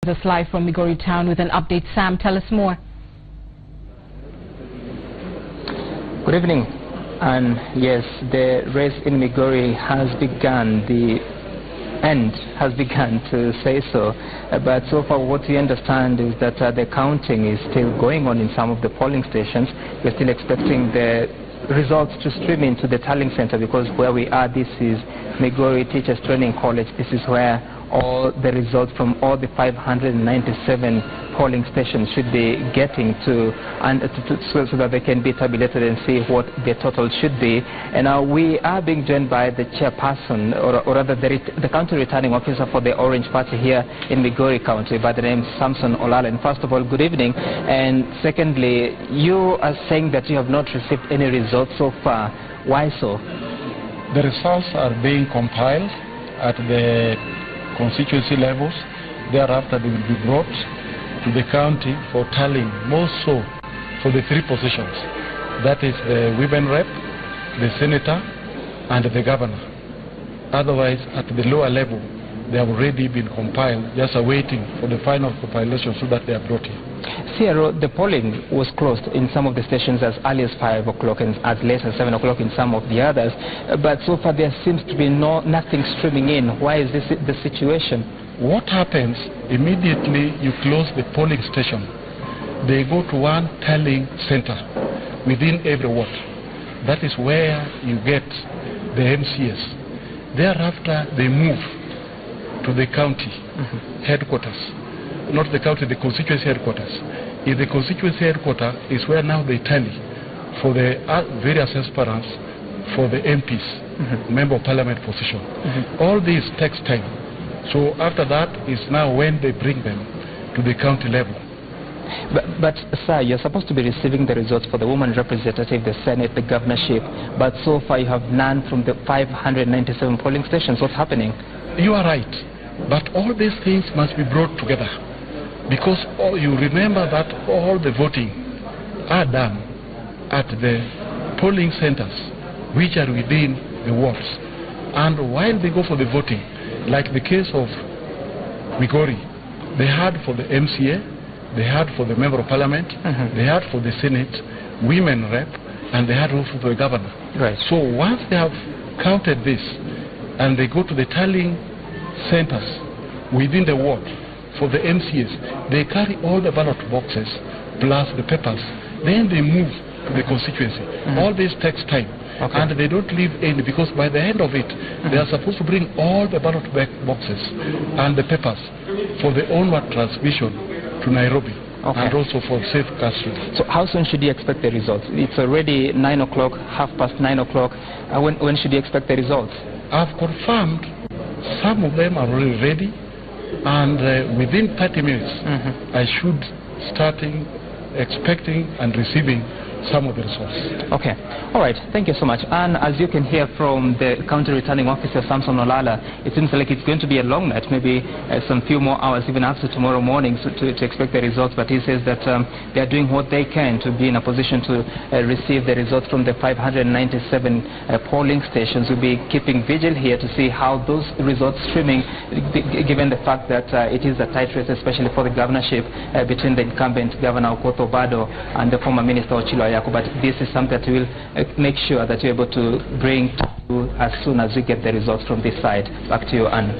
Us live from Migori town with an update. Sam, tell us more. Good evening. And yes, the race in Migori has begun. The end has begun, to say so. But so far what we understand is that the counting is still going on in some of the polling stations. We're still expecting the results to stream into the tallying center, because where we are, this is Migori Teachers Training College. This is where all the results from all the 597 polling stations should be getting to, and so that they can be tabulated and see what the total should be. And now we are being joined by the chairperson, or rather the county returning officer for the Orange Party here in Migori County, by the name Samson Olala. And first of all, good evening. And secondly, you are saying that you have not received any results so far. Why so? The results are being compiled at the constituency levels. Thereafter they will be brought to the county for tallying, more so for the three positions. That is the women rep, the senator, and the governor. Otherwise, at the lower level, they have already been compiled, just awaiting for the final compilation so that they are brought in. CRO, the polling was closed in some of the stations as early as 5 o'clock and as late as 7 o'clock in some of the others. But so far there seems to be nothing streaming in. Why is this the situation? What happens immediately you close the polling station? They go to one tallying center within every ward. That is where you get the MCS. Thereafter they move to the county headquarters. Not the county, the constituency headquarters. In the constituency headquarters is where now they tally for the various aspirants for the MPs, Member of Parliament position. All this takes time. So after that is now when they bring them to the county level. But sir, you're supposed to be receiving the results for the woman representative, the Senate, the governorship, but so far you have none from the 597 polling stations. What's happening? You are right, but all these things must be brought together, because you remember that all the voting are done at the polling centers which are within the wards. And while they go for the voting, like the case of Migori, they had for the MCA, they had for the Member of Parliament, they had for the Senate, women rep, and they had also for the governor. Right. So once they have counted this, and they go to the tallying centers within the ward for the MCS, they carry all the ballot boxes plus the papers. Then they move to the constituency. All this takes time. Okay. And they don't leave any, because by the end of it, they are supposed to bring all the ballot boxes and the papers for the onward transmission to Nairobi. Okay. And also for safe custody. So how soon should you expect the results? It's already 9 o'clock, 9:30 o'clock. When should you expect the results? I've confirmed some of them are already ready, and within 30 minutes, I should starting expecting and receiving some of the results. Okay. All right. Thank you so much. And as you can hear from the county returning officer, Samson Olala, it seems like it's going to be a long night, maybe some few more hours, even after tomorrow morning, to expect the results. But he says that they are doing what they can to be in a position to receive the results from the 597 polling stations. We'll be keeping vigil here to see how those results streaming, given the fact that it is a tight race, especially for the governorship, between the incumbent Governor Okoth Obado and the former Minister Ochilo. But this is something that we'll make sure that you're able to bring to you as soon as we get the results from this side. Back to you, Anne.